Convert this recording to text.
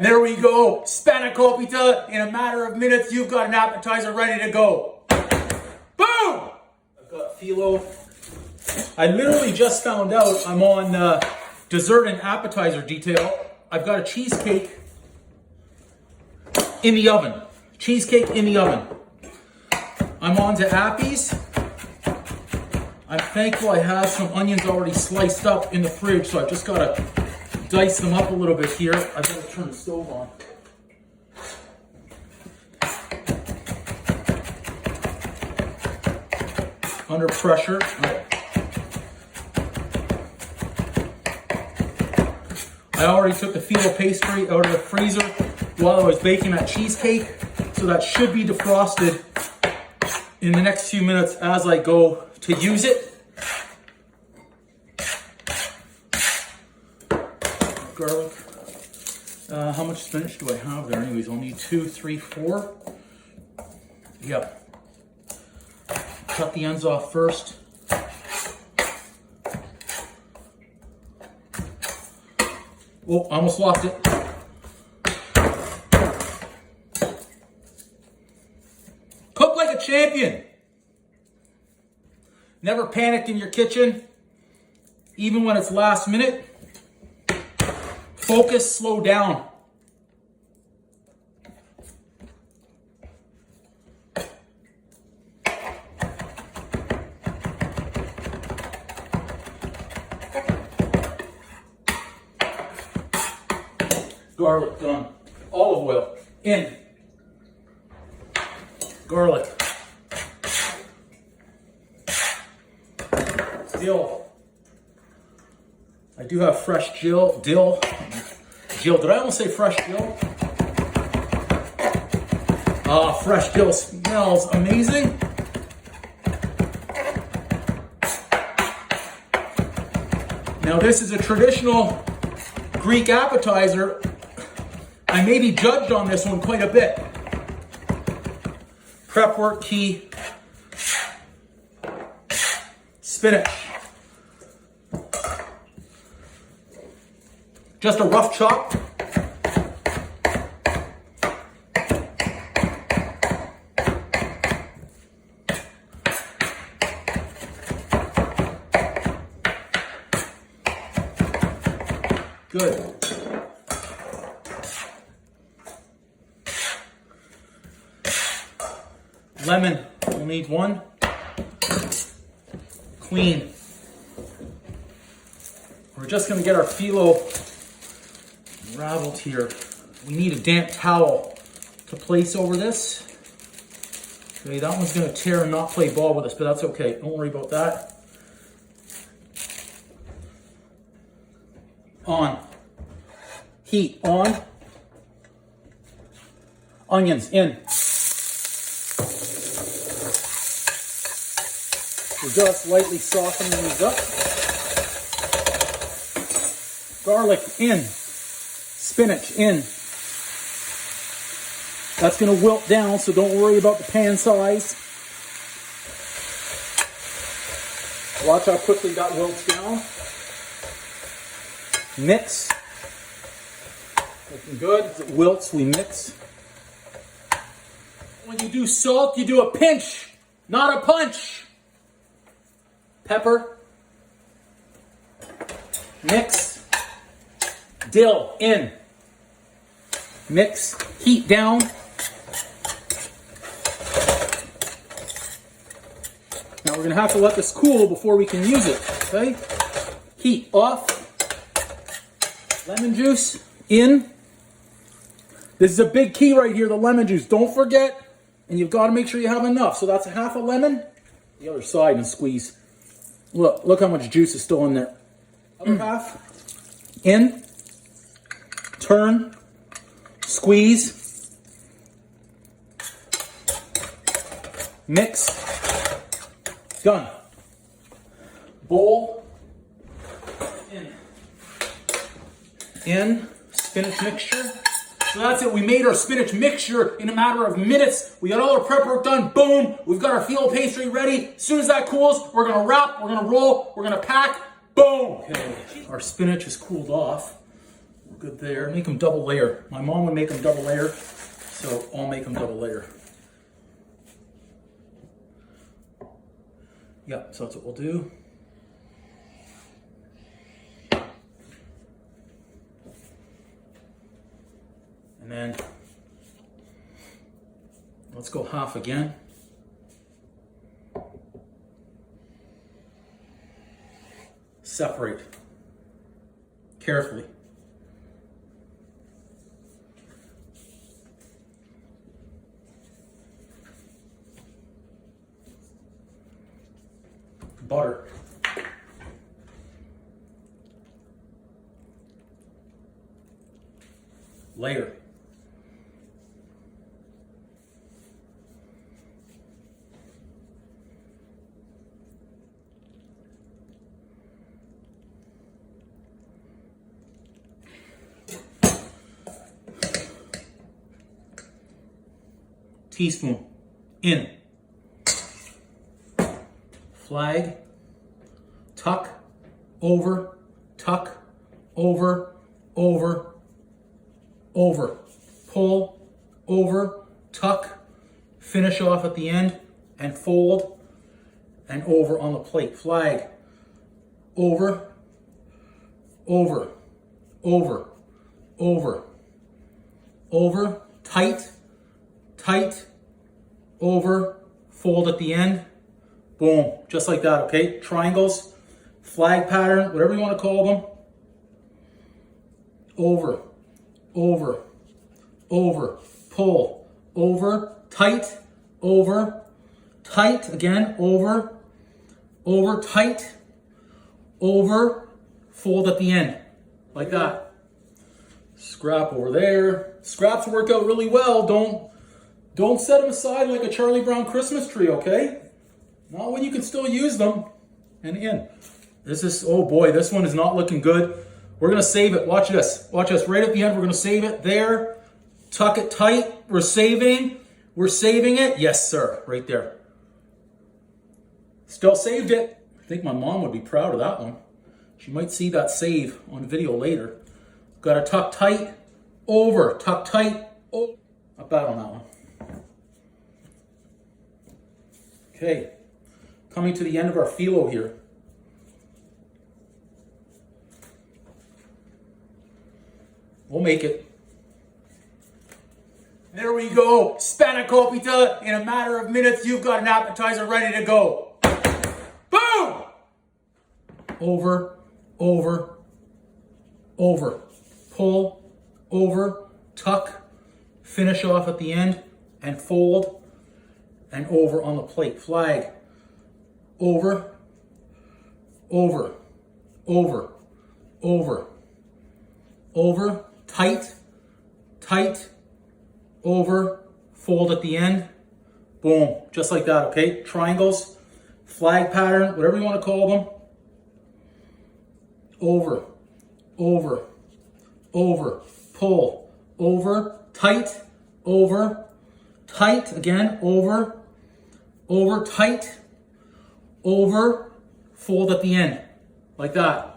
There we go, Spanakopita. In a matter of minutes, you've got an appetizer ready to go. Boom! I've got phyllo. I literally just found out I'm on dessert and appetizer detail. I've got a cheesecake in the oven. Cheesecake in the oven. I'm on to appies. I'm thankful I have some onions already sliced up in the fridge, so I've just got to dice them up a little bit here. I've got to turn the stove on. Under pressure. I already took the phyllo pastry out of the freezer while I was baking that cheesecake, so that should be defrosted in the next few minutes as I go to use it. Garlic. How much spinach do I have there? Anyways, I'll need 2, 3, 4. Yep. Cut the ends off first. Oh, I almost lost it. Cook like a champion. Never panic in your kitchen, even when it's last minute. Focus, slow down. Garlic done. Olive oil in. Garlic. Dill. I do have fresh dill. Dill. Did I almost say fresh dill? Fresh dill smells amazing. Now this is a traditional Greek appetizer. I may be judged on this one quite a bit. Prep work key. Spinach. Just a rough chop. Good. Lemon, we'll need 1. Clean. We're just gonna get our phyllo raveled here. We need a damp towel to place over this. Okay, that one's gonna tear and not play ball with us, but that's okay. Don't worry about that. On. Heat on. Onions in. We're just lightly softening these up. Garlic in. Spinach in. That's going to wilt down, so don't worry about the pan size. Watch how quickly that wilts down. Mix. Looking good. As it wilts, we mix. When you do salt, you do a pinch, not a punch. Pepper. Mix. Dill in. Mix. Heat down. Now we're going to have to let this cool before we can use it. Okay? Heat off. Lemon juice in. This is a big key right here, the lemon juice. Don't forget, and you've got to make sure you have enough. So that's a half a lemon. The other side and squeeze. Look how much juice is still in there. Other half. In. Turn. Squeeze. Mix. Done. Bowl. In. Spinach mixture. So that's it. We made our spinach mixture in a matter of minutes. We got all our prep work done. Boom. We've got our phyllo pastry ready. As soon as that cools, we're going to wrap, we're going to roll, we're going to pack. Boom. Okay. Our spinach is cooled off. good there. Make them double layer. My mom would make them double layer, so I'll make them double layer. Yeah, so that's what we'll do. And then let's go half again. Separate carefully. Butter. Layer. Teaspoon in. Flag, tuck, over, over, pull, over, tuck, finish off at the end, and fold, and over on the plate. Flag, over, tight, over, fold at the end. Boom, just like that, okay? Triangles, flag pattern, whatever you want to call them. Over, pull, over, tight, again, over, tight, over, fold at the end, like that. Scrap over there. Scraps work out really well. Don't set them aside like a Charlie Brown Christmas tree, okay? Not when you can still use them. And in. This is, oh boy, this one is not looking good. We're going to save it. Watch this. Watch this. Right at the end, we're going to save it there. Tuck it tight. We're saving. We're saving it. Yes, sir. Right there. Still saved it. I think my mom would be proud of that one. She might see that save on video later. Got to tuck tight. Over. Tuck tight. Oh, not bad on that one. Okay. Coming to the end of our phyllo here. We'll make it. There we go. Spanakopita. In a matter of minutes, you've got an appetizer ready to go. Boom! Over. Pull, over, tuck, finish off at the end, and fold, and over on the plate. Flag. Over, tight, over, fold at the end, boom, just like that, okay? Triangles, flag pattern, whatever you want to call them. Over, pull, over, tight, again, over, tight, over, fold at the end, like that.